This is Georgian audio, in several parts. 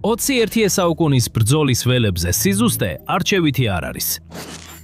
21 საუკუნის ბრძოლის ველებზე სიზუსტე არჩევითი არ არის.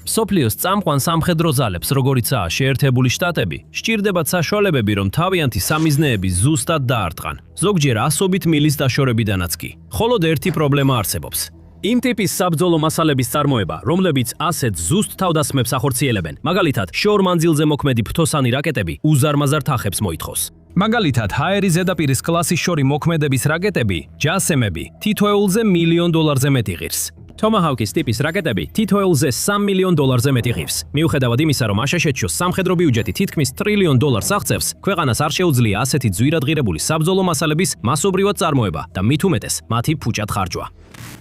მსოფლიოს წამყვან სამხედრო ძალებს, როგორიცაა შეერთებული შტატები, სჭირდებათ საშუალებები, რომ თავიანთი სამიზნეები ზუსტად დაარტყან, ზოგჯერ ასობით მილის დაშორებიდანაც კი. მხოლოდ ერთი პრობლემა არსებობს. იმ ტიპის საბრძოლო მასალების წარმოება, რომლებიც ასეთ ზუსტ თავდასხმებს ახორციელებენ, მაგალითად, შორ მანძილზე მოქმედი ფრთოსანი რაკეტები უზარმაზარ თახებს მოითხოვს. მაგალითად, ჰაერის ზედაპირის კლასის შორი მოქმედების რაკეტები, ჯასემები, თითოეულზე $1 მილიონ მეტი ღირს. Tomahawk-ის ტიპის რაკეტები თითოეულზე $3 მილიონ მეტი ღირს. მიუხედავად იმისა, რომ აშშ-ში სამხედრო ბიუჯეტი თითქმის $1 ტრილიონ აღწევს, ქვეყანას არ შეუძლია ასეთი ძვირადღირებული საბრძოლო მასალების მასობრივად წარმოება და მით უმეტეს მათი ფუჭად ხარჯვა.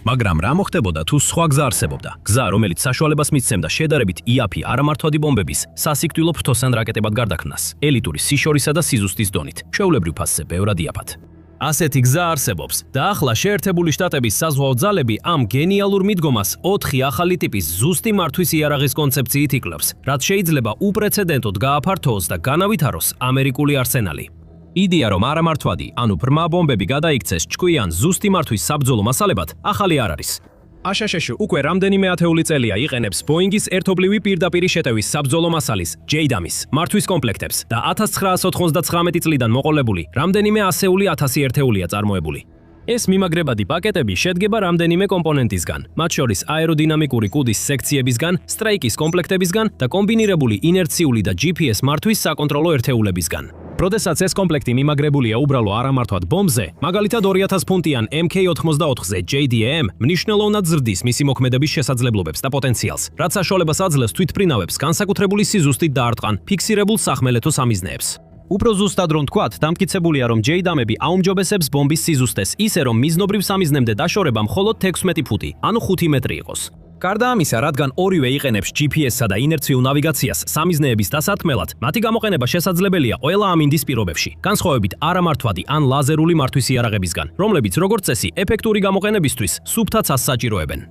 მაგრამ რა მოხდებოდა თუ სხვა გზა არსებობდა? გზა, რომელიც საშუალებას მისცემდა შედარებით იაფი არამართვადი ბომბების სასიკვდილო ფრთოსან რაკეტებად გარდაქმნას, ელიტური სიშორისა და სიზუსტის დონით, ჩვეულებრივ ფასზე ბევრად იაფად. ასეთი გზა არსებობს და ახლა შეერთებული შტატების საზღვაო ძალები ამ გენიალურ მიდგომას 4 ახალი ტიპის ზუსტი მართვის იარაღის კონცეფციით იკლავს, რაც შეიძლება უპრეცედენტოდ გააფართოოს და განავითაროს ამერიკული არსენალი. იდეა, რომ არამართვადი, ანუ ბრმა ბომბები გადაიქცეს ჭკვიან ზუსტი მართვის საბრძოლო მასალებად, ახალი არ არის. აშშ-ში უკვე რამდენიმე ათეული წელია იყენებს ბოინგის ერთობლივი პირდაპირი შეტევის საბრძოლო მასალის, JDAM-ის, მართვის კომპლექტებს და 1999 წლიდან მოყოლებული რამდენიმე ასეული 1000 ერთეულია წარმოებული. ეს მიმაგრებადი პაკეტები შედგება რამდენიმე კომპონენტისგან, მათ შორის აეროდინამიკური კუდის სექციებისგან, სტრაიკის კომპლექტებისგან და კომბინირებული ინერციული და GPS მართვის საკონტროლო ერთეულებისგან. როდესაც ეს კომპლექტი მიმაგრებულია უბრალო არამართვად ბომბზე, მაგალითად 2000 ფუნტიან MK-84-ზე JDAM მნიშვნელოვნად ზრდის მისი მოქმედების შესაძლებლობებს და პოტენციალს, რაც საშუალებას აძლევს თვითმფრინავებს განსაკუთრებული სიზუსტით დაარტყან ფიქსირებულ სახმელეთო სამიზნეებს. უფრო ზუსტად რომ თქვათ, დამტკიცებულია, რომ JDAM-ები აუმჯობესებს ბომბის სიზუსტეს ისე, რომ მიზნობრივ სამიზნემდე დაშორება მხოლოდ 16 ფუტი, ანუ 5 მეტრი იყოს. გარდა ამისა, რადგან ორივე იყენებს GPS-სა და ინერციულ ნავიგაციას სამიზნეების დასათმელად, მათი გამოყენება შესაძლებელია ყველა ამინდის პირობებში, განსხვავებით არამართვადი ან ლაზერული მართვის იარაღებისგან, რომლებიც როგორც წესი ეფექტური გამოყენებისთვის სუფთაც ასაჭიროებენ.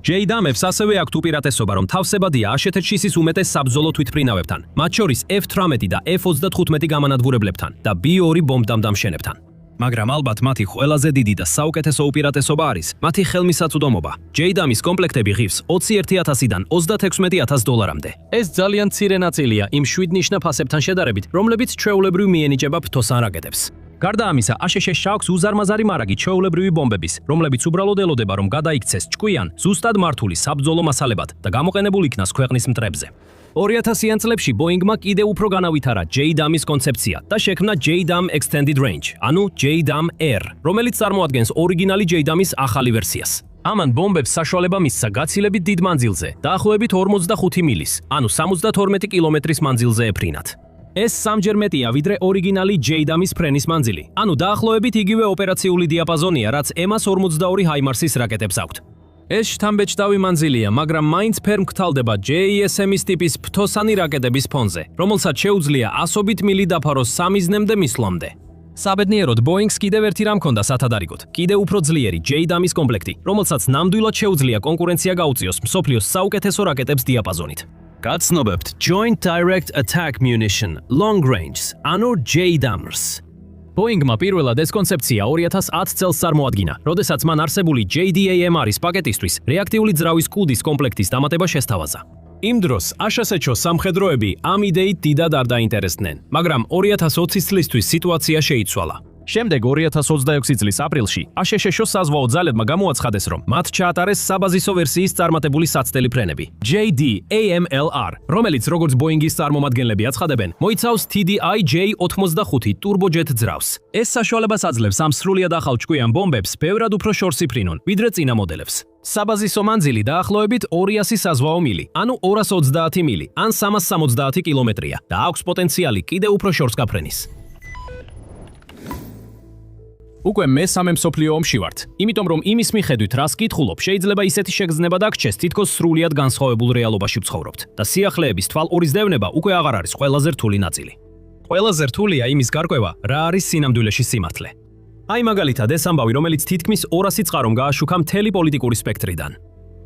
JDAM-ებს ასევე აქვთ უპირატესობა, რომ თავსებადია აშშ-ის უმეტეს საბრძოლო თვითმფრინავებთან, მათ შორის F-18 და F-35 გამანადგურებლებთან და B-2 ბომბდამშენებთან. მაგრამ ალბათ მათი ყველაზე დიდი და საუკეთესო უპირატესობა არის მათი ხელმისაწვდომობა. JDAM-ის კომპლექტები ღირს $21000-დან $36000-მდე. ეს ძალიან მცირე ნაწილია იმ 7 ნიშნა ფასებთან შედარებით, რომლებიც ჩვეულებრივ მიენიჭება ფრთოსან რაკეტებს. გარდა ამისა, აშშ-ს აქვს უზარმაზარი მარაგი ჩვეულებრივი ბომბების, რომლებიც უბრალოდ ელოდება, რომ გადაიქცეს ჭკვიან, ზუსტად მართული საბრძოლო მასალებად და გამოყენებულ იქნას ქვეყნის მტრებზე. 2000-იან წლებში ბოინგმა კიდევ უფრო განავითარა JDAM-ის კონცეფცია და შექმნა JDAM Extended Range, ანუ JDAM-R, რომელიც წარმოადგენს ორიგინალი JDAM-ის ახალი ვერსიას. ამან ბომბებს საშუალება მისცა გაცილებით დიდ მანძილზე, დაახლოებით 45 მილის, ანუ 72 კილომეტრის მანძილზე ეფრინათ. ეს სამჯერ მეტია ვიდრე ორიგინალი JDAM-ის ფრენის მანძილი, ანუ დაახლოებით იგივე ოპერაციული დიაპაზონია, რაც EMAS-42 HIMARS-ის რაკეტებს აქვთ. ეს შთამბეჭდავი მანძილია, მაგრამ მაინც ფერ მკრთალდება JSM-ის ტიპის ფრთოსანი რაკეტების ფონზე, რომელსაც შეუძლია ასობით მილი დაფაროს სამიზნემდე მისვლამდე. საბედნიეროდ, ბოინგს კიდევ ერთი რამ ჰქონდა სათადარიგოდ, კიდევ უფრო ძლიერი JDAM-ის კომპლექტი, რომელსაც ნამდვილად შეუძლია კონკურენცია გაუწიოს მსოფლიოს საუკეთესო რაკეტებს დიაპაზონით. გაცნობებთ Joint Direct Attack Munition Long Range, ანუ JDAMRS. ბოინგმა პირველად ეს კონცეფცია 2010 წელს წარმოადგინა, როდესაც მან არსებული JDAM-რის პაკეტისთვის რეაქტიული ძრავის კუდის კომპლექტის დამატება შესთავაზა. იმ დროს აშშ სამხედროები ამ იდეით დიდად არ დაინტერესდნენ, მაგრამ 2020 წლისთვის სიტუაცია შეიცვალა. შემდეგ 2026 წლის აპრილში აშშ საზღვაო ძალებმა გამოაცხადეს, რომ მათ ჩაატარეს საბაზისო ვერსიის წარმატებული საცდელი ფრენები JDAMLR, რომელიც როგორც ბოინგის წარმომადგენლები აცხადებენ, მოიცავს TDI J-85 ტურბოჯეტ ძრავს. ეს საშუალებას აძლევს ამ სრულიად ახალ ჭკვიან ბომბებს ბევრად უფრო შორს იფრინონ, ვიდრე წინა მოდელებს. საბაზისო მანძილი დაახლოებით 200 საზღვაო მილი, ანუ 230 მილი, ან 370 კილომეტრია და აქვს პოტენციალი კიდევ უფრო შორს გაფრენის. უკვე მესამე მსოფლიო ომში ვართ, იმიტომ რომ იმის მიხედვით რას კითხულობ, შეიძლება ისეთი შეგრძნება დაგჭეს, თითქოს სრულიად განსხვავებულ რეალობაში ვცხოვრობთ და სიახლეების თვალყურის დევნება უკვე აღარ არის ყველაზე რთული ნაწილი. ყველაზე რთულია იმის გარკვევა, რა არის სინამდვილეში სიმართლე. აი მაგალითად ეს ამბავი, რომელიც თითქმის 200 წყარომ გააშუქა მთელი პოლიტიკური სპექტრიდან.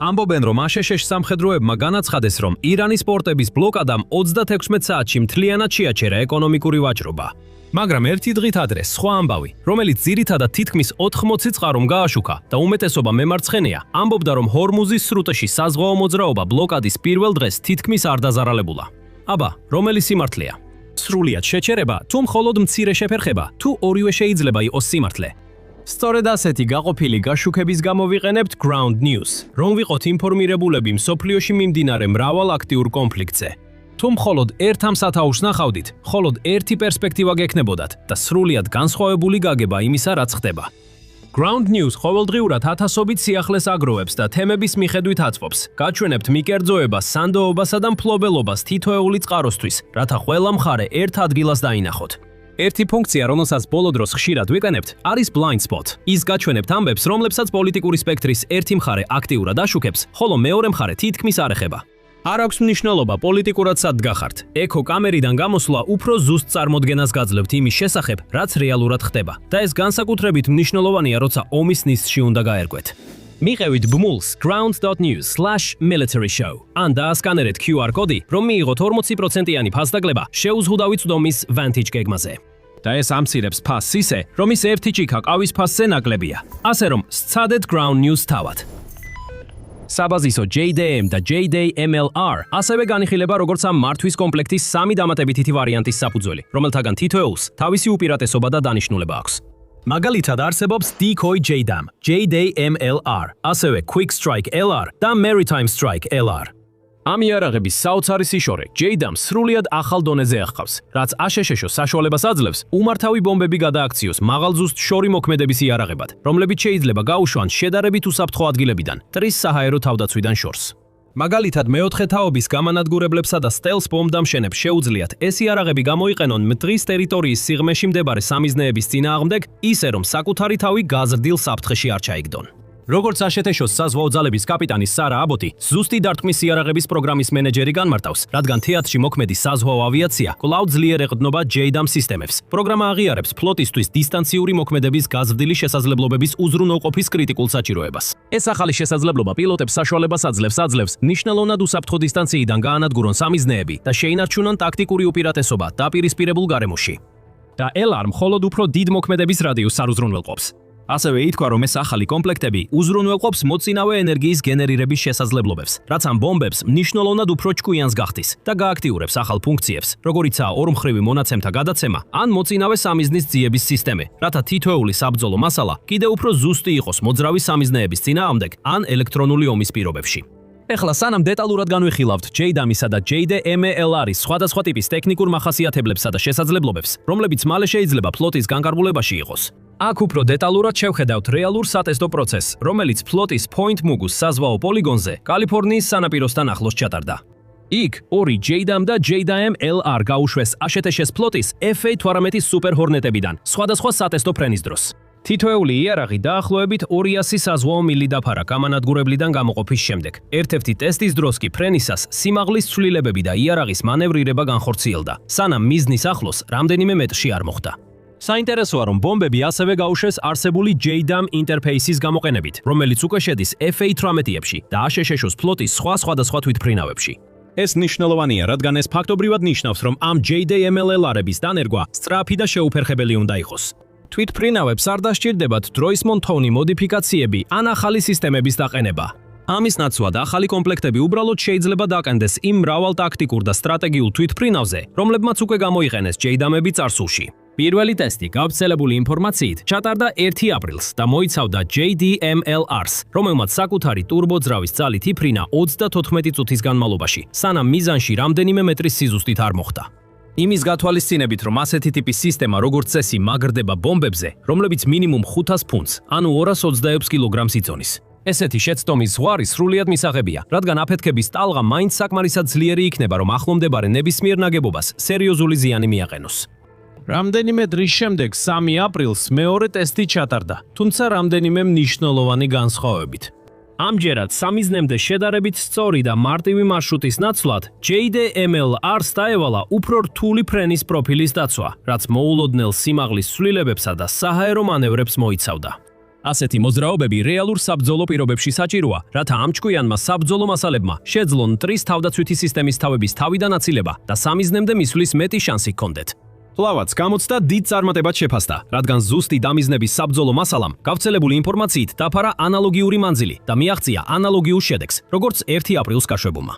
ამბობენ, რომ აშშ სამხედროებმა განაცხადეს, რომ ირანის პორტების ბლოკადამ 36 საათში მთლიანად შეაჩერა ეკონომიკური ვაჭრობა. მაგრამ ერთი დღით ადრე სხვა ამბავი, რომელიც ძირითადად თითქმის 80 წყარომ გააშუქა და უმეტესობა მემარცხენეა, ამბობდა, რომ ჰორმუზის სრუტეში საზღვაო მოძრაობა ბლოკადის პირველ დღეს თითქმის არ დაზარალებულა. აბა, რომელი სიმართლეა? სრულიად შეჩერება, თუ მხოლოდ მცირე შეფერხება, თუ ორივე შეიძლება იყოს სიმართლე? სწორედ ასეთი გაყოფილი გაშუქების გამო ვიყენებთ Ground News, რომ ვიყოთ ინფორმირებულები მსოფლიოში მიმდინარე მრავალ აქტიურ კონფლიქტზე. თუ მხოლოდ ერთ ამ სათაურს ნახავდით, მხოლოდ ერთი პერსპექტივა გექნებოდათ და სრულიად განსხვავებული გაგება იმისა, რაც ხდება. Ground News ყოველდღიურად ათასობით სიახლეს აგროვებს და თემების მიხედვით აწვობს. გაჩვენებთ მიკერძოებას, სანდოობასა და მფლობელობას თითოეული წყაროსთვის, რათა ყველა მხარე ერთ ადგილას დაინახოთ. ერთი ფუნქცია, რომელსაც ბოლო დროს ხშირად ვიყენებთ, არის blind spot. ის გაჩვენებთ ამბებს, რომლებსაც პოლიტიკური სპექტრის ერთი მხარე აქტიურად აშუქებს, ხოლო მეორე მხარე თითქმის არ ეხება. არ აქვს მნიშვნელობა პოლიტიკურად სად გახართ. ეკო კამერიდან გამოსვლა უფრო ზუსტ წარმოდგენას გაძლევთ იმის შესახებ, რაც რეალურად ხდება. და ეს განსაკუთრებით მნიშვნელოვანია, როცა ომის ნისლში უნდა გაერკვეთ. მიყევით ბმულს ground.news/military show. ან დაასკანერეთ QR კოდი, რომ მიიღოთ 40%-იანი ფასდაგლება შეუზღუდავი წვდომის Vantage გეგმაზე. და ეს ამცირებს ფასს ისე, რომ ის ერთი ჭიქა ყავის ფასზე ნაკლებია. ასე რომ, სცადეთ Ground News თავად. საბაზისო JDM და JDMLR ასევე განიხილება როგორც ამ მართვის კომპლექტის სამი დამატებითი ვარიანტის საფუძველი, რომელთაგან თითოეულს თავისი უპირატესობა და დანიშნულება აქვს. მაგალითად არსებობს Decoy JDAM, JDMLR, ასევე Quick Strike LR და Maritime Strike LR. ამ იარაღების საოცარი სიშორე JDAM სრულიად ახალ დონეზე აღყავს, რაც აშშ საშუალებას აძლევს უმართავი ბომბები გადააქციოს მაღალზუსტ შორი მოქმედების იარაღებად, რომლებიც შეიძლება გაუშვან შედარებით უსაფრთხო ადგილებიდან, ტრის საჰაერო თავდაცვიდან შორს. მაგალითად, მეოთხე თაობის გამანადგურებლებსა და სტელს ბომბდამშენებს შეუძლიათ ეს იარაღები გამოიყენონ მტრის ტერიტორიის სიღრმეში მდებარე სამიზნეების წინააღმდეგ, ისე რომ საკუთარი თავი გაზრდილ საფრთხეში არ ჩაიგდონ. როგორც აშშ-ს საზღვაო ძალების კაპიტანი სარა აბოტი, ზუსტი დარტყმის იარაღების პროგრამის მენეჯერი განმარტავს, რადგან თეატრში მოქმედი საზღვაო ავიაცია კვლავ ძლიერ ეყრდნობა JDAM სისტემებს. პროგრამა აღიარებს ფლოტისთვის დისტანციური მოქმედების გაზრდილი შესაძლებლობების უზრუნველყოფის კრიტიკულ საჭიროებას. ეს ახალი შესაძლებლობა პილოტებს საშუალებას აძლევს ნიშნულოვნად უსაფრთხო დისტანციიდან გაანადგურონ სამიზნეები და შეინარჩუნონ ტაქტიკური უპირატესობა დაპირისპირებულ გარემოში. და LR მხოლოდ უფრო დიდ მოქმედების რადიუსს არ უზრუნველყოფს. ასევე ითქვა, რომ ეს ახალი კომპლექტები უზრუნველყოფს მოწინავე ენერგიის გენერირების შესაძლებლობებს, რაც ამ ბომბებს მნიშვნელოვნად უფრო ჭკვიანს გახდის და გააქტიურებს ახალ ფუნქციებს, როგორიცაა ორმხრივი მონაცემთა გადაცემა ან მოწინავე სამიზნის ძიების სისტემა, რათა თითოეული საბრძოლო მასალა კიდევ უფრო ზუსტი იყოს მოძრავი სამიზნეების წინააღმდეგ ან ელექტრონული ომის პირობებში. ეხლა სანამ დეტალურად განვიხილავთ JDAM-ისა და JDMLR-ის სხვადასხვა ტიპის ტექნიკურ მახასიათებლებსა და შესაძლებლობებს, რომლებიც მალე შეიძლება ფლოტის განკარგულებაში იყოს. აქ უფრო დეტალურად შევხედავთ რეალურ სატესტო პროცესს, რომელიც ფლოტის Point Mugus საზღვაო პოლიგონზე, კალიფორნიის სანაპიროსთან ახლოს ჩატარდა. იქ ორი JDAM და JDMLR გაუშვეს აშშ-ის ფლოტის F-18 Super Hornet-ებიდან სხვადასხვა სატესტო ფრენის დროს. თითოეული იარაღი დაახლოებით 200 საზღვაო მილი დაფარა გამანადგურებლიდან გამოყოფის შემდეგ. ერთ-ერთი ტესტის დროს კი ფრენისას სიმაღლის ცვლილებები და იარაღის მანევრირება განხორციელდა, სანამ მიზნის ახლოს რამდენიმე მეტრში არ მოხვდა. საინტერესოა, რომ ბომბები ასევე გაუშვეს არსებული JDAM ინტერფეისის გამოყენებით, რომელიც უკვე შედის F-18-ებში და აშშ-ს ფლოტის სხვადასხვა თვითმფრინავებში. ეს მნიშვნელოვანია, რადგან ეს ფაქტობრივად ნიშნავს, რომ ამ JDMLR-ების დანერგვა სწრაფი და შეუფერხებელი უნდა იყოს. თვითმფრინავებს არ დასჭირდებათ დროის მონთოვნი მოდიფიკაციები ან ახალი სისტემების დაყენება. ამის ნაცვლად ახალი კომპლექტები უბრალოდ შეიძლება დაყენდეს იმ მრავალ ტაქტიკურ და სტრატეგიულ თვითმფრინავზე, რომლებმაც უკვე გამოიყენეს JDAM-ები წარსულში. პირველი ტესტი გავრცელებული ინფორმაციით ჩატარდა 1 აპრილს და მოიცავდა JDMLR-ს, რომელმაც საკუთარი ტურბოძრავის ძალით იფრინა 34 წუთის განმავლობაში, სანამ მიზანში რამდენიმე მეტრის სიზუსტით არ მოხვდა. იმის გათვალისწინებით, რომ ასეთი ტიპის სისტემა როგორც წესი მაგრდება ბომბებზე, რომლებიც მინიმუმ 500 ფუნტს, ანუ 226 კილოგრამს იწონის. ესეთი შეცდომის ზღვარი სრულიად მისაღებია, რადგან აფეთქების ტალღა მაინც საკმარისად ძლიერი იქნება, რომ ახლომდებარე ნებისმიერ ნაგებობას სერიოზული ზიანი მიაყენოს. რამდენიმე დღის შემდეგ 3 აპრილს მეორე ტესტი ჩატარდა, თუმცა რამდენიმე მნიშვნელოვანი განსხვავებით. ამჯერად სამიზნემდე შედარებით სწორი და მარტივი მარშრუტის ნაცვლად JDMLR-ს დაევალა უფრო რთული ფრენის პროფილის დაცვა, რაც მოულოდნელ სიმაღლის ცვლილებებსა და საჰაერო მანევრებს მოიცავდა. ასეთი მოძრაობები რეალურ საბრძოლო პირობებში საჭიროა, რათა ამ ჭკვიანმა საბრძოლო მასალებმა შეძლონ მტრის თავდაცვითი სისტემის თავების თავიდან აცილება და სამიზნემდე მისვლის მეტი შანსი ჰქონდეთ. კლავაც გამოცდა დიდ წარმატებად შეფასდა, რადგან ზუსტი დამიზნების საბრძოლო მასალამ გავრცელებული ინფორმაციით დაფარა ანალოგიური მანძილი და მიაღწია ანალოგიურ შედეგს, როგორც 1 აპრილს გაშვებულმა.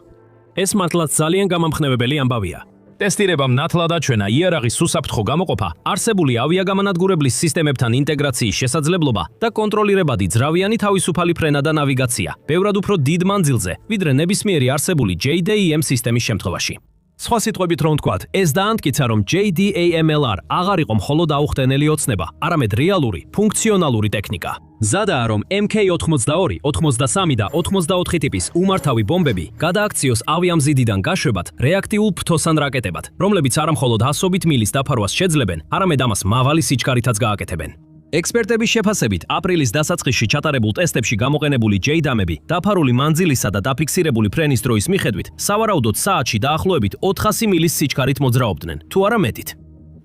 ეს მართლაც ძალიან გამამხნევებელი ამბავია. ტესტირებამ ნათლად აჩვენა იარაღის უსაფრთხო გამოყოფა, არსებული ავიაგამანადგურებლის სისტემებთან ინტეგრაციის შესაძლებლობა და კონტროლირებადი ძრავიანი თავისუფალი ფრენა და ნავიგაცია, ბევრად უფრო დიდ მანძილზე, ვიდრე ნებისმიერი არსებული JDAM სისტემის შემთხვევაში. სხვა სიტყვებით რომ ვთქვათ, ეს დაამტკიცა, რომ JDAMLR აღარ იყო მხოლოდ აუხტენელი ოცნება, არამედ რეალური, ფუნქციონალური ტექნიკა. ზადაა, რომ MK-82, 83 და 84 ტიპის უმართავი ბომბები გადააქციოს ავიამზიდიდან გაშვებად რეაქტიულ ფთოსან რაკეტებად, რომლებიც არამხოლოდ ასობით მილის დაფარვას შეძლებენ, არამედ ამას მავალი სიჩქარითაც გააკეთებენ. ექსპერტების შეფასებით, აპრილის დასაწყისში ჩატარებულ ტესტებში გამოყენებული JDAM-ები დაფარული მანძილისა და დაფიქსირებული ფრენის დროის მიხედვით, სავარაუდოდ საათში დაახლოებით 400 მილის სიჩქარით მოძრაობდნენ, თუ არა მეტით.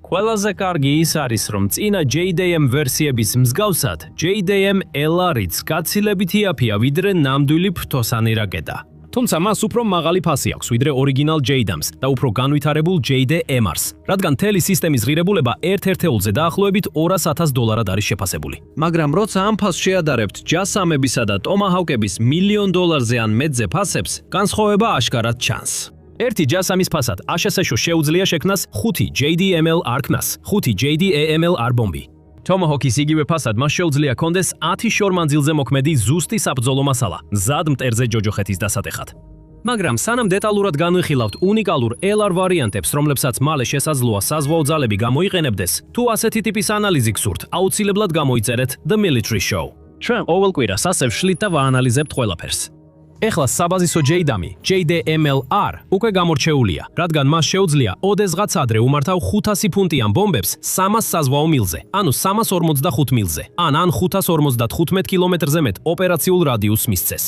ყველაზე კარგი ის არის, რომ წინა JDAM ვერსიების მსგავსად, JDAM-LR-იც გაცილებით იაფია, ვიდრე ნამდვილი ფთოსანი რაკეტა. თუმცა მას უფრო მაღალი ფასი აქვს, ვიდრე ორიგინალ JDAM-ს და უფრო განვითარებულ JDAM-ს, რადგან მთელი სისტემის ღირებულება ერთ-ერთეულზე დაახლოებით $200,000 არის შეფასებული. მაგრამ როცა ამ ფასს შეადარებთ JASSM-ებისა და Tomahawk-ების $1 მილიონზე ან მეტზე ფასებს, განსხვავება აშკარად ჩანს. ერთი JASSM-ის ფასად ASHS-ში შეუძლია შექმნას 5 JDAMLR ქნას, 5 JDAMLR ბომბი. Tomahawk-ის იგივე ფასად მას შეუძლია კონდეს 10 შორ მანძილზე მოქმედი ზუსტი საბრძოლო მასალა, მზად მტერზე ჯოჯოხეთის დასატეხად. მაგრამ სანამ დეტალურად განვიხილავთ უნიკალურ LR ვარიანტებს, რომლებსაც მალე შესაძლოა საზღვაო ძალები გამოიყენებდეს, თუ ასეთი ტიპის ანალიზი გსურთ, აუცილებლად გამოიწერეთ The Military Show. ჩვენ ყოველ კვირას ასე ვშლით და ვაანალიზებთ ყველაფერს. ეხლა საბაზისო JDAM-ი, JDAMLR უკვე გამორჩეულია, რადგან მას შეუძლია ოდესღაც ადრე უმართავ 500 ფუნტიან ბომბებს 300 საზღვაო მილზე, ანუ 345 მილზე, ან 555 კილომეტრზე მეტ ოპერაციულ რადიუსს მისცეს.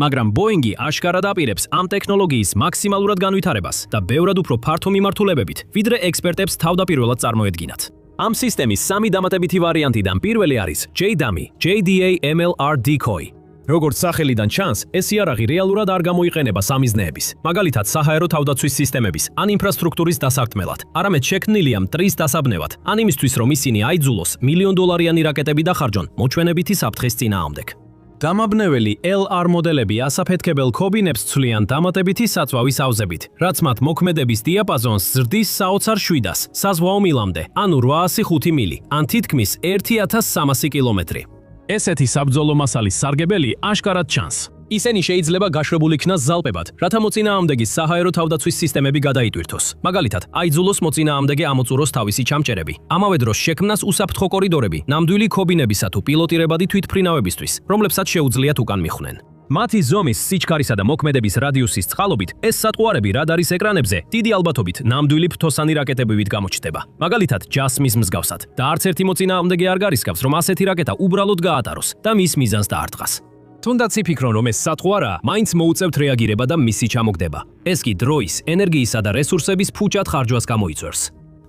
მაგრამ Boeing-ი აშკარად აპირებს ამ ტექნოლოგიის მაქსიმალურად განვითარებას და ბევრად უფრო ფართო მიმართულებებით, ვიდრე ექსპერტებს თავდაპირველად წარმოედგინათ. ამ სისტემის სამი დამატებითი ვარიანტიდან პირველი არის JDAM-ი, JDAMLR Decoy. როგორც სახელიდან ჩანს, ეს იარაღი რეალურად არ გამოიყენება სამიზნეების, მაგალითად საჰაერო თავდაცვის სისტემების ან ინფრასტრუქტურის დასარტყმელად, არამედ შექმნილია მტრის დასაბნევად, ან იმისთვის, რომ ისინი აიძულოს $1 მილიონიანი რაკეტები დახარჯონ მოჩვენებითი საფრთხის წინააღმდეგ. დამაბნეველი LR მოდელები ასაფეთქებელ ქობინებს ცვლიან დამატებითი საწვავის ავზებით, რაც მათ მოქმედების დიაპაზონს ზრდის საოცარ 700 საზღვაო მილამდე, ანუ 805 მილი, ან თითქმის 1300 კილომეტრი. ესეთი საბრძოლო მასალის სარგებელი აშკარად ჩანს. ისინი შეიძლება გაშვებული იქნას ზალპებად, რათა მოწინააღმდეგის საჰაერო თავდაცვის სისტემები გადაიტვირთოს. მაგალითად, აიძულოს მოწინააღმდეგე ამოწუროს თავისი ჩამჭერები. ამავე დროს შექმნას უსაფრთხო კორიდორები, ნამდვილი ქობინებისა თუ პილოტირებადი თვითმფრინავებისთვის, რომლებსაც შეუძლიათ უკან მიხვნენ. მათი ზომის, სიჩქარისა და მოქმედების რადიუსის წყალობით, ეს სატყუარები რადარის ეკრანებზე დიდი ალბათობით ნამდვილი ფთოსანი რაკეტებივით გამოჩნდება. მაგალითად, JASSM-ის მსგავსად. და არც ერთი მოწინააღმდეგე არ გარისკავს, რომ ასეთი რაკეტა უბრალოდ გაატაროს და მის მიზანს დაარტყას. თუნდაც იფიქრონ, რომ ეს სატყუარაა, მაინც მოუწევთ რეაგირება და მისი ჩამოგდება. ეს კი დროის, ენერგიისა და რესურსების ფუჭად ხარჯვას გამოიწვევს.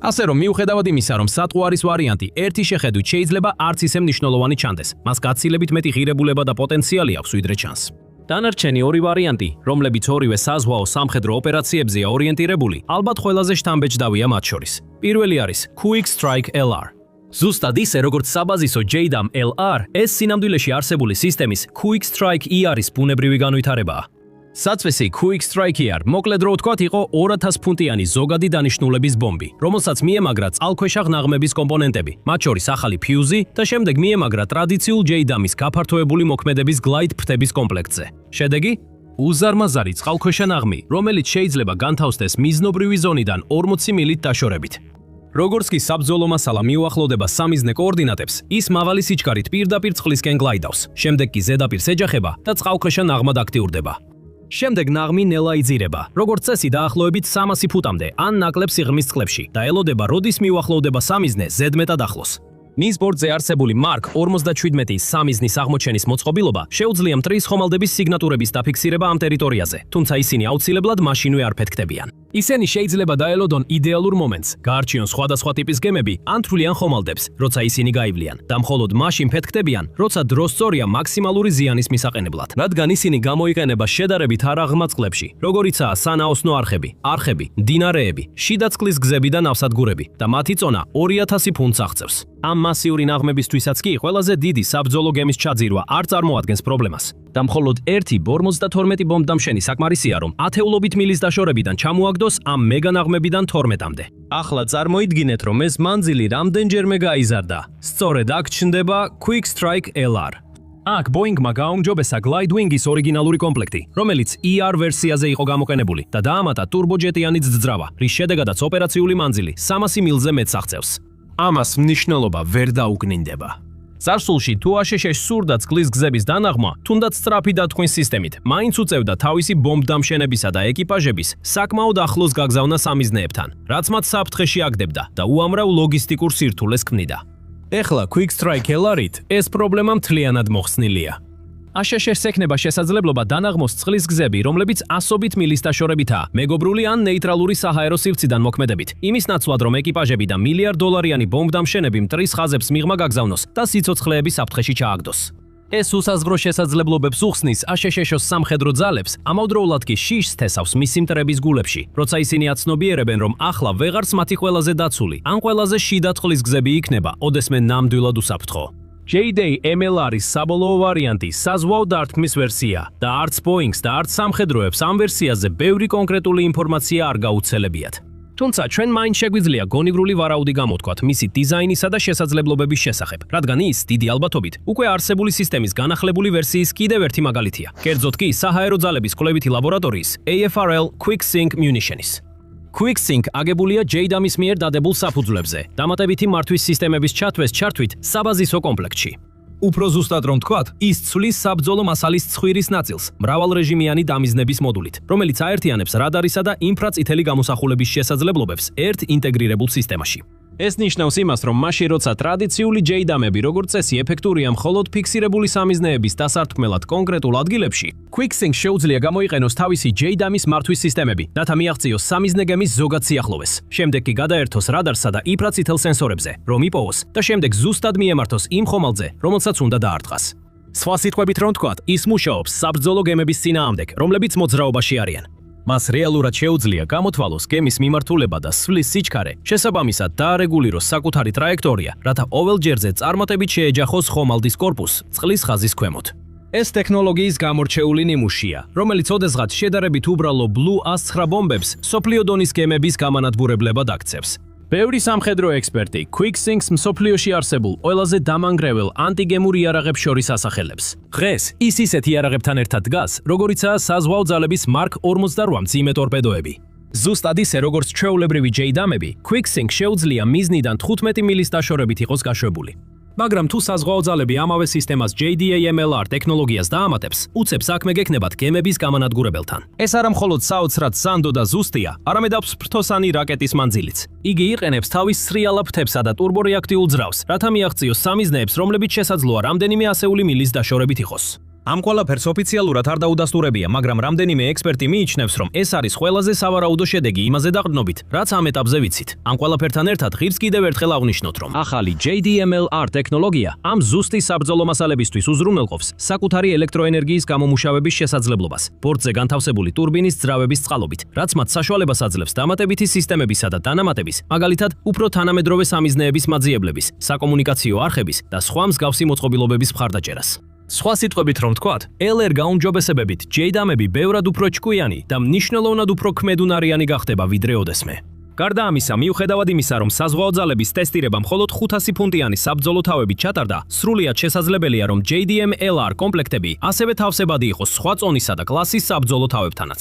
ასე რომ მიუხედავად იმისა, რომ სატყუარის ვარიანტი ერთი შეხედვით შეიძლება არც ისე მნიშვნელოვანი ჩანდეს, მას გაცილებით მეტი ღირებულება და პოტენციალი აქვს ვიდრე ჩანს. დანარჩენი ორი ვარიანტი, რომლებიც ორივე საზღვაო სამხედრო ოპერაციებზეა ორიენტირებული, ალბათ ყველაზე შთამბეჭდავია მათ შორის. პირველი არის Quick Strike LR. ზუსტად ისე, როგორც საბაზისო JDAM-LR, ეს სინამდვილეში არსებული სისტემის Quick Strike ER-ის ბუნებრივი განვითარებაა. საწვისი Quick Strike ER, მოკლედ რო ვთქვათ, იყო 2000 ფუნტიანი ზოგადი დანიშნულების ბომბი, რომელსაც მიემაგრა წყალქვეშა ღნაღმების კომპონენტები, მათ შორის ახალი ფიუზი და შემდეგ მიემაგრა ტრადიციულ JDAM-ის გაფართოებული მოქმედების გლაიდ ფრთების კომპლექტზე. შედეგი? უზარმაზარი წყალქვეშა ნაღმი, რომელიც შეიძლება განთავსდეს მიზნობრივი ზონიდან 40 მილით დაშორებით. როგორც კი საბრძოლო მასალა მიუახლოვდება სამიზნე კოორდინატებს, ის მავალი სიჩქარით პირდაპირ წყლისკენ გლაიდავს, შემდეგ კი ზედაპირს ეჯახება და წყალქვეშა ნაღმად აქტიურდება. შემდეგ ნაღმი ნელა იძირება, როგორც წესი დაახლოებით 300 ფუტამდე ან ნაკლებ სიღრმის წყლებში და ელოდება, როდის მიუახლოვდება სამიზნე ზედმეტად ახლოს. მის ბორდზე არსებული Mark 47-ის სამიზნის აღმოჩენის მოწყობილობა შეუძლია მტრის ხომალდების სიგნატურების დაფიქსირება ამ ტერიტორიაზე, თუმცა ისინი აუცილებლად მაშინვე არ ფეთქდებიან. ისინი შეიძლება დაელოდონ იდეალურ მომენტს, გაარჩიონ სხვადასხვა ტიპის გემები ან თვლიან ხომალდებს, როცა ისინი გაივლიან და მხოლოდ მაშინ ფეთქდებიან, როცა დრო სწორია მაქსიმალური ზიანის მისაყენებლად. რადგან ისინი გამოიყენება შედარებით არაღრმა წყლებში, როგორიცაა სანაოსნო არხები, მდინარეები, შიდა წყლის გზები და ნავსადგურები და მათი წონა 2000 ფუნტს აღწევს. ამ მასიური ნაღმებისთვისაც კი ყველაზე დიდი საბრძოლო გემის ჩაძირვა არ წარმოადგენს პრობლემას. და მხოლოდ ერთი B-52 ბომბდამშენი საკმარისია, რომ ათეულობით მილის დაშორებიდან ჩამოაგდოს ამ მეგანაღმებიდან 12-მდე. ახლა წარმოიდგინეთ, რომ ეს მანძილი რამდენჯერმე გაიზარდა. სწორედ აქ ჩნდება Quick Strike LR. აქ Boeing-მა გააუმჯობესა Glidewing-ის ორიგინალური კომპლექტი, რომელიც ER ვერსიაზე იყო გამოყენებული და დაამატა ტურბოჯეტიანი ძძრავა, რის შედეგადაც ოპერაციული მანძილი 300 მილზე მეტს აღწევს. ამას მნიშვნელობა ვერ დაუკნინდება. წარსულში თუ აშშ-ს სურდა წყლის გზების დანაღმა, თუნდაც სწრაფი დათქვნის სისტემით, მაინც უწევდა თავისი ბომბდამშენებისა და ეკიპაჟების საკმაოდ ახლოს გაგზავნა სამიზნეებთან, რაც მათ საფრთხეში აგდებდა და უამრავ ლოგისტიკურ სირთულეს ქმნიდა. ეხლა Quick Strike LR-ით ეს პრობლემა მთლიანად მოხსნილია. აშშ-ს ექნება შესაძლებლობა დანაღმოს წყლის გზები, რომლებიც ასობით მილის დაშორებითაა, მეგობრული ან ნეიტრალური საჰაერო სივრციდან მოქმედებით, იმის ნაცვლად, რომ ეკიპაჟები და $1,000,000-იანი ბომბდამშენები მტრის ხაზებს მიღმა გაგზავნოს და სიცოცხლეების საფრთხეში ჩააგდოს. ეს უსაზღვრო შესაძლებლობებს უხსნის აშშ-ს სამხედრო ძალებს, ამავდროულად კი შიშს თესავს მისი მტრების გულებში, როცა ისინი აცნობიერებენ, რომ ახლა ვეღარც მათი ყველაზე დაცული, ან ყველაზე შიდა წყლის გზები იქნება, ოდესმე ნამდვილად უსაფრთხო. J-Day MLR-ის საბოლოო ვარიანტი საზღვაო დარტყმის ვერსია და არც Boeing-ს და არც სამხედროებს ამ ვერსიაზე ბევრი კონკრეტული ინფორმაცია არ გაუცელებიათ. თუმცა ჩვენ მაინც შეგვიძლია გონივრული ვარაუდი გამოთქვათ მისი დიზაინისა და შესაძლებლობების შესახებ, რადგან ის დიდი ალბათობით უკვე არსებული სისტემის განახლებული ვერსიის კიდევ ერთი მაგალითია. კერძოდ კი საჰაერო ძალების კვლევითი ლაბორატორიის AFRL QuickSync Munitionis. QuickSync აგებულია JDAM-ის მიერ დადებულ საფუძვლებზე, დამატებითი მართვის სისტემების ჩართვით საბაზისო კომპლექტში. უფრო ზუსტად რომ თქვათ, ის ცვლის საბრძოლო მასალის ცხვირის ნაწილს, მრავალრეჟიმიანი დამიზნების მოდულით, რომელიც აერთიანებს რადარისა და ინფრაწითელი გამოსახულების შესაძლებლობებს ერთ ინტეგრირებულ სისტემაში. ეს ნიშნავს იმას, რომ მაშინ როცა ტრადიციული JDAM-ები როგორც წესი ეფექტურია მხოლოდ ფიქსირებული სამიზნეების დასარტყმელად კონკრეტულ ადგილებში, QuickSync შეუძლია გამოიყენოს თავისი JDAM-ის მართვის სისტემები, რათა მიაღწიოს სამიზნე გემის ზოგად სიახლოვეს. შემდეგ კი გადაერთოს რადარსა და ინფრაწითელ სენსორებზე, რომ იპოვოს და შემდეგ ზუსტად მიემართოს იმ ხომალდზე, რომელსაც უნდა დაარტყას. სხვა სიტყვებით რომ ვთქვათ, ის მუშაობს საბრძოლო გემების წინააღმდეგ, რომლებიც მოძრაობაში არიან. მას რეალურად შეუძლია გამოთვალოს გემის მიმართულება და სვლის სიჩქარე, შესაბამისად დაარეგულიროს საკუთარი ტრაექტორია, რათა ყოველ ჯერზე წარმატებით შეეჯახოს ხომალდის კორპუსს წყლის ხაზის ქვემოთ. ეს ტექნოლოგიის გამორჩეული ნიმუშია, რომელიც ოდესღაც შედარებით უბრალო Blue 109 ბომბებს სოფლიო დონის გემების გამანადგურებლებად აქცევს. ბევრი სამხედრო ექსპერტი QuickSync-ს მსოფლიოში არსებულ ყველაზე დამანგრეველ ანტიგემურ იარაღებს შორის ასახელებს. დღეს ის ისეთ იარაღებთან ერთად დგას, როგორიცაა საზღვაო ძალების Mark 48 მძიმე ტორპედოები. ზუსტად ისე როგორც ჩვეულებრივი JDAM-ები, QuickSync შეუძლია მიზნიდან 15 მილის დაშორებით იყოს გაშვებული. მაგრამ თუ საზღვაო ძალები ამავე სისტემას JDA-MLR ტექნოლოგიას დაამატებს, უცებ საქმე გექნებათ გემების გამანადგურებელთან. ეს არა მხოლოდ საოცრად სანდო და ზუსტია, არამედ აქვს ფრთოსანი რაკეტის მანძილიც. იგი იყენებს თავის სრიალა ფრთებსა და ტურბორეაქტიულ ძრავს, რათა მიაღწიოს სამიზნეებს, რომლებიც შესაძლოა რამდენიმე ასეული მილის დაშორებით იყოს. ამ ყველაფერს ოფიციალურად არ დაუდასტურებია, მაგრამ რამდენიმე ექსპერტი მიიჩნევს, რომ ეს არის ყველაზე სავარაუდო შედეგი იმაზე დაყრდნობით, რაც ამ ეტაპზე ვიცით. ამ ყველაფერთან ერთად ღირს კიდევ ერთხელ აღვნიშნოთ, რომ ახალი JDMLR ტექნოლოგია ამ ზუსტი საბრძოლო მასალებისთვის უზრუნველყოფს საკუთარი ელექტროენერგიის გამომუშავების შესაძლებლობას, ბორტზე განთავსებული ტურბინის ძრავების წყალობით, რაც მათ საშუალებას აძლევს დამატებითი სისტემებისა და დანამატების, მაგალითად, უფრო თანამედროვე სამიზნეების მაძიებლების, საკომუნიკაციო არხების და სხვა მსგავსი მოწყობილობების მხარდაჭერას. სხვა სიტყვებით რომ ვთქვათ, LR გაუმჯობესებებით JDAM-ები ბევრად უფრო ჭკვიანი და მნიშვნელოვნად უფრო ქმედუნარიანი გახდება ვიდრე ოდესმე. გარდა ამისა, მიუხედავად იმისა, რომ საზღვაო ძალების ტესტირება მხოლოდ 500 ფუნტიანი საბრძოლო თავებით ჩატარდა, სრულიად შესაძლებელია, რომ JDM-LR კომპლექტები ასევე თავსებადი იყოს სხვა წონისა და კლასის საბრძოლო თავებთანაც.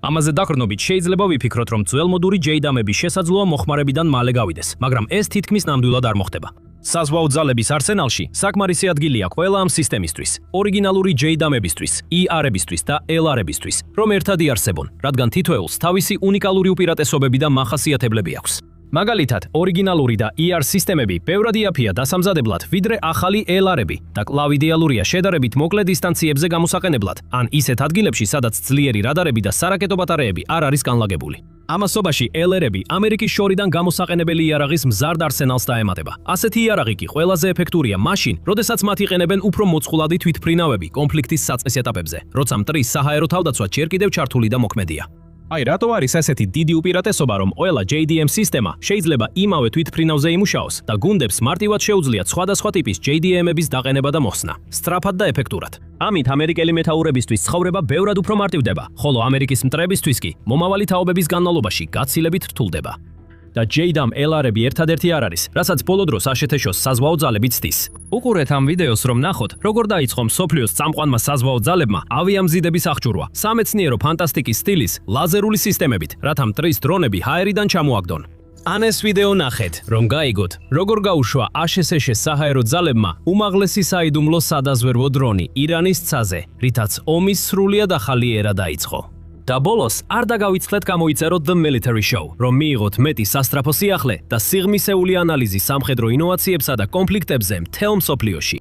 ამაზე დაყრდნობით შეიძლება ვიფიქროთ, რომ ძველმოდური JDAM-ები შესაძლოა მოხმარებიდან მალე გავიდეს, მაგრამ ეს თითქმის ნამდვილად არ მოხდება. საზღვაო ძალების არსენალში საკმარისი ადგილია ყველა ამ სისტემისთვის, ორიგინალური JDAM-ებისთვის, ER-ებისთვის და LR-ებისთვის, რომ ერთად იარსებონ, რადგან თითოეულს თავისი უნიკალური უპირატესობები და მახასიათებლები აქვს. მაგალითად, ორიგინალური და ER სისტემები ბევრად იაფია დასამზადებლად, ვიდრე ახალი LR-ები და კლავიდიალურია შედარებით მოკლე დისტანციებზე გამოსაყენებლად, ან ისეთ ადგილებში, სადაც ძლიერი რადარები და სარაკეტო ბატარეები არ არის განლაგებული. ამასობაში LR-ები ამერიკის შორიდან გამოსაყენებელი იარაღის მზარდ არსენალს დაემატება. ასეთი იარაღი კი ყველაზე ეფექტურია მაშინ, როდესაც მათ იყენებენ უფრო მოწყვლადი თვითმფრინავები კონფლიქტის საწყის ეტაპებზე, როცა მტრის საჰაერო თავდაცვა ჯერ კიდევ ჩართული და მოქმედია. აი რატო არის ესეთი დიდი უპირატესობა, რომ ყველა JDM სისტემა შეიძლება იმავე თვითმფრინავზე იმუშაოს და გუნდებს მარტივად შეუძლიათ სხვადასხვა ტიპის JDM-ების დაყენება და მოხსნა, სწრაფად და ეფექტურად. ამით ამერიკელი მეთაურებისთვის ცხოვრება ბევრად უფრო მარტივდება, ხოლო ამერიკის მტრებისთვის კი მომავალი თაობების განმავლობაში გაცილებით რთულდება. და JDM LR-ები ერთადერთი არ არის, რასაც ბოლო დროს აშეთეშოს საზღვაო ძალები ცდის. უყურეთ ამ ვიდეოს, რომ ნახოთ, როგორ დაიწყო მსოფლიოს წამყვანმა საზღვაო ძალებმა ავიამზიდების აღჭურვა, სამეცნიერო ფანტასტიკის სტილის ლაზერული სისტემებით, რათა მტრის დრონები ჰაერიდან ჩამოაგდონ. ან ეს ვიდეო ნახეთ, რომ გაიგოთ, როგორ გაუშვა ASHS საჰაერო ძალებმა უმაღლესი საიდუმლო სადაზვერვო დრონი ირანის ცაზე, რითაც ომის სრულიად ახალი ერა დაიწყო. და ბოლოს არ დაგავიწყდეთ გამოიწეროთ The Military Show, რომ მიიღოთ მეტი სასტრაფო სიახლე და სიღრმისეული ანალიზი სამხედრო ინოვაციებსა და კონფლიქტებზე მთელ მსოფლიოში.